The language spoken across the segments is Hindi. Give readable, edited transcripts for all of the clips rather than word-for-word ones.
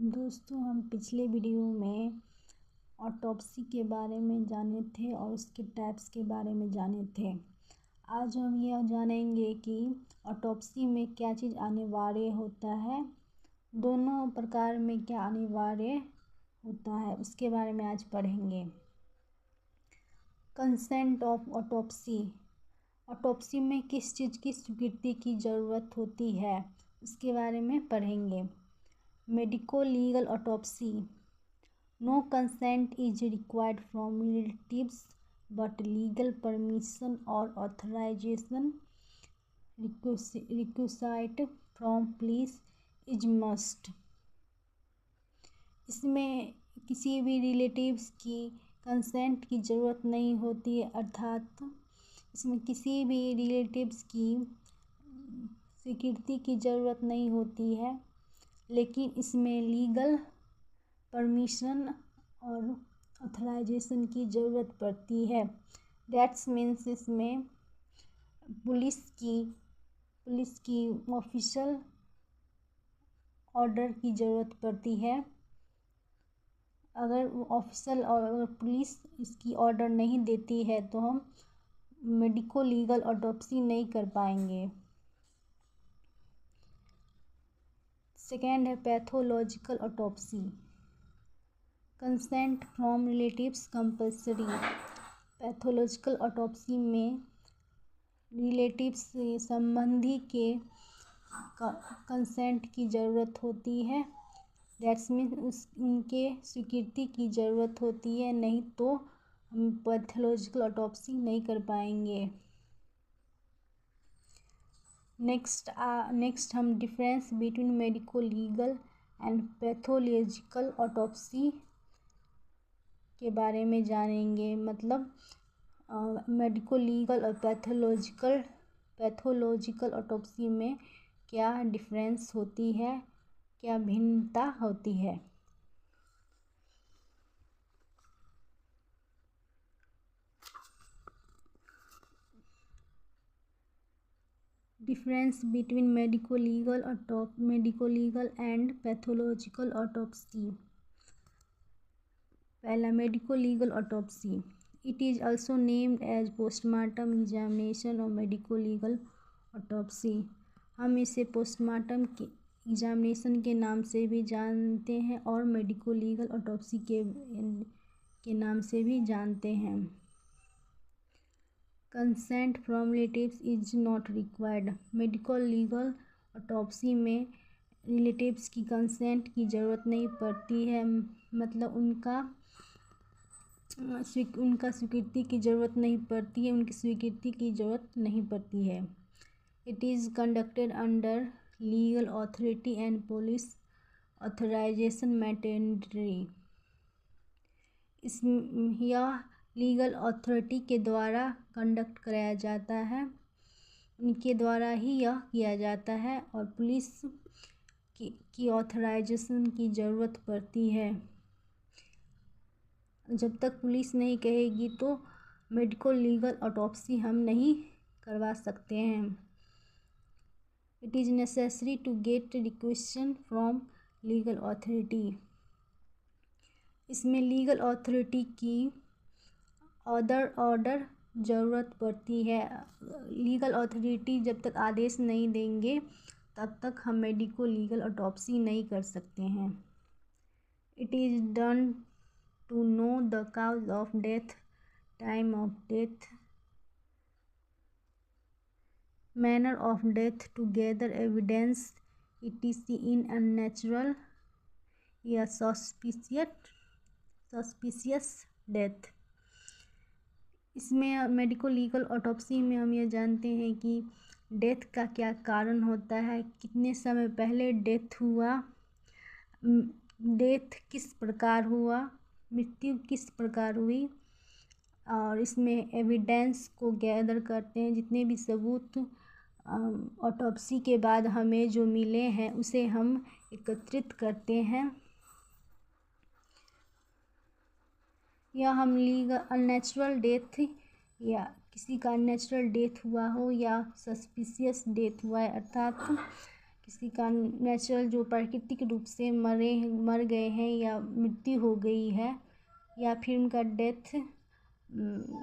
दोस्तों, हम पिछले वीडियो में ऑटोप्सी के बारे में जाने थे और उसके टाइप्स के बारे में जाने थे। आज हम यह जानेंगे कि ऑटोप्सी में क्या चीज़ अनिवार्य होता है, दोनों प्रकार में क्या अनिवार्य होता है, उसके बारे में आज पढ़ेंगे। Consent of autopsy. ऑटोप्सी में किस चीज़ की स्वीकृति की ज़रूरत होती है, उसके बारे में पढ़ेंगे। Medico-legal autopsy. No consent is required from relatives, but legal permission or authorization requisite from police is must. इसमें किसी भी रिलेटिव्स की कंसेंट की ज़रूरत नहीं होती है, अर्थात इसमें किसी भी रिलेटिव्स की स्वीकृति की ज़रूरत नहीं होती है, लेकिन इसमें लीगल परमिशन और ऑथराइजेशन की ज़रूरत पड़ती है। डेट्स मीन्स इसमें पुलिस की ऑफिशियल ऑर्डर की ज़रूरत पड़ती है। अगर ऑफिशियल और पुलिस इसकी ऑर्डर नहीं देती है तो हम मेडिको लीगल ऑटोप्सी नहीं कर पाएंगे। सेकेंड है pathological autopsy. Consent from relatives compulsory. Pathological autopsy में रिलेटिव्स से संबंधी के कंसेंट की ज़रूरत होती है। दैट्स मीन उनके स्वीकृति की ज़रूरत होती है, नहीं तो हम पैथोलॉजिकल ऑटोप्सी नहीं कर पाएंगे। नेक्स्ट हम difference between medico legal and pathological autopsy के बारे में जानेंगे। मतलब मेडिको लीगल और पैथोलॉजिकल ऑटोप्सी में क्या डिफरेंस होती है, क्या भिन्नता होती है। Difference between medico legal and pathological autopsy. पहला, medico legal autopsy. It is also named as postmortem examination और मेडिको लीगल ऑटोप्सी। हम इसे पोस्टमार्टम के एग्जामिनेशन के नाम से भी जानते हैं और मेडिको लीगल ऑटोप्सी के नाम से भी जानते हैं। Consent from relatives is not required. Medico legal autopsy में रिलेटिव्स की कंसेंट की ज़रूरत नहीं पड़ती है, मतलब उनका स्वीकृति की ज़रूरत नहीं पड़ती है, उनकी स्वीकृति की ज़रूरत नहीं पड़ती है। It is conducted under legal authority and police authorisation mandatory. यह लीगल अथॉरिटी के द्वारा कंडक्ट कराया जाता है, उनके द्वारा ही यह किया जाता है और पुलिस की ऑथराइजेशन की ज़रूरत पड़ती है। जब तक पुलिस नहीं कहेगी तो मेडिको लीगल ऑटोप्सी हम नहीं करवा सकते हैं। It is necessary to get requisition from legal authority. इसमें लीगल अथॉरिटी की ऑर्डर ज़रूरत पड़ती है। लीगल अथॉरिटी जब तक आदेश नहीं देंगे तब तक हम मेडिको लीगल ऑटोप्सी नहीं कर सकते हैं। It is done to know the cause of death, time of death, manner of death, to gather evidence etc. in unnatural या suspicious death। इसमें मेडिको लीगल ऑटोप्सी में हम ये जानते हैं कि डेथ का क्या कारण होता है, कितने समय पहले डेथ हुआ, डेथ किस प्रकार हुआ, मृत्यु किस प्रकार हुई, और इसमें एविडेंस को गैदर करते हैं। जितने भी सबूत ऑटोप्सी के बाद हमें जो मिले हैं उसे हम एकत्रित करते हैं। या हम लीगल अननेचुरल डेथ या किसी का अननेचुरल डेथ हुआ हो या सस्पिशियस डेथ हुआ है, अर्थात किसी का नेचुरल जो प्राकृतिक रूप से मर गए हैं या मृत्यु हो गई है, या फिर उनका डेथ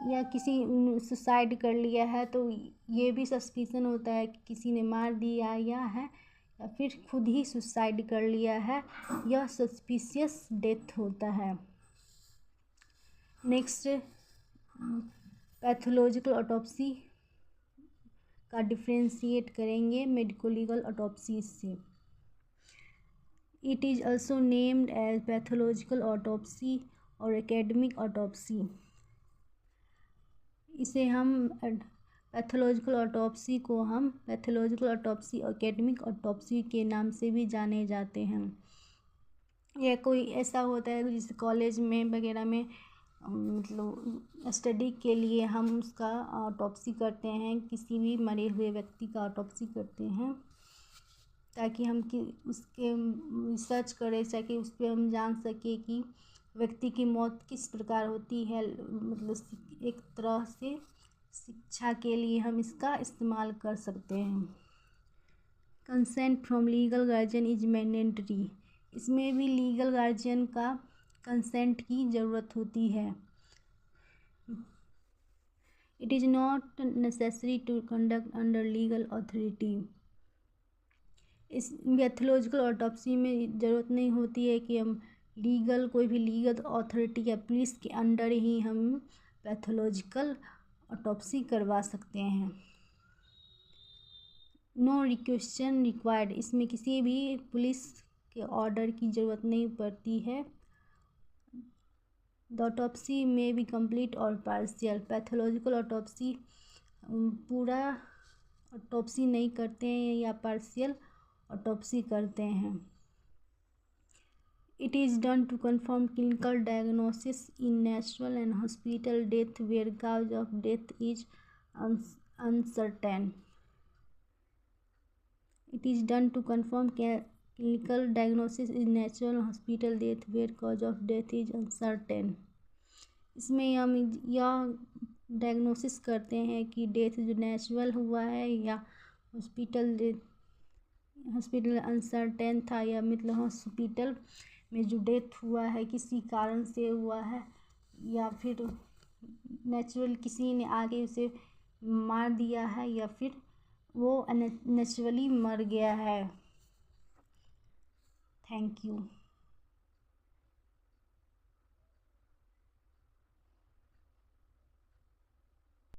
या किसी सुसाइड कर लिया है, तो ये भी सस्पिशन होता है कि किसी ने मार दिया या फिर खुद ही सुसाइड कर लिया है। यह सस्पिशियस डेथ होता है। नेक्स्ट, पैथोलॉजिकल ऑटोप्सी का डिफ्रेंशिएट करेंगे मेडिको लीगल ऑटोप्सी से। It is also named as pathological autopsy और एकेडमिक ऑटोप्सी। इसे हम पैथोलॉजिकल ऑटोप्सी को हम पैथोलॉजिकल ऑटोप्सी और एकेडमिक ऑटोप्सी के नाम से भी जाने जाते हैं। यह कोई ऐसा होता है जैसे कॉलेज में वगैरह में मतलब स्टडी के लिए हम उसका ऑटोप्सी करते हैं, किसी भी मरे हुए व्यक्ति का ऑटोप्सी करते हैं, ताकि हम उसके रिसर्च करें, ताकि उस पर हम जान सके कि व्यक्ति की मौत किस प्रकार होती है। मतलब एक तरह से शिक्षा के लिए हम इसका इस्तेमाल कर सकते हैं। Consent from legal guardian is mandatory. इसमें भी लीगल गार्जियन का कंसेंट की ज़रूरत होती है। It is not necessary to conduct under legal authority. इस पैथोलॉजिकल ऑटोप्सी में ज़रूरत नहीं होती है कि हम कोई भी लीगल अथॉरिटी या पुलिस के अंडर ही हम पैथोलॉजिकल ऑटोप्सी करवा सकते हैं। No requisition required. इसमें किसी भी पुलिस के ऑर्डर की ज़रूरत नहीं पड़ती है। द ऑटोप्सी में भी कंप्लीट और पार्शियल। पैथोलॉजिकल ऑटोप्सी पूरा ऑटोप्सी नहीं करते हैं या पार्शियल ऑटोप्सी करते हैं। It is done to confirm clinical diagnosis in natural and hospital death where cause of death is uncertain. It is done to confirm clinical diagnosis in natural hospital death where cause of death is uncertain. इसमें हम यह डायग्नोसिस करते हैं कि डेथ जो नेचुरल हुआ है या हॉस्पिटल अनसर्टेन था, या मतलब हॉस्पिटल में जो डेथ हुआ है किसी कारण से हुआ है, या फिर नेचुरल किसी ने आके उसे मार दिया है, या फिर वो नेचुरली मर गया है। Thank you.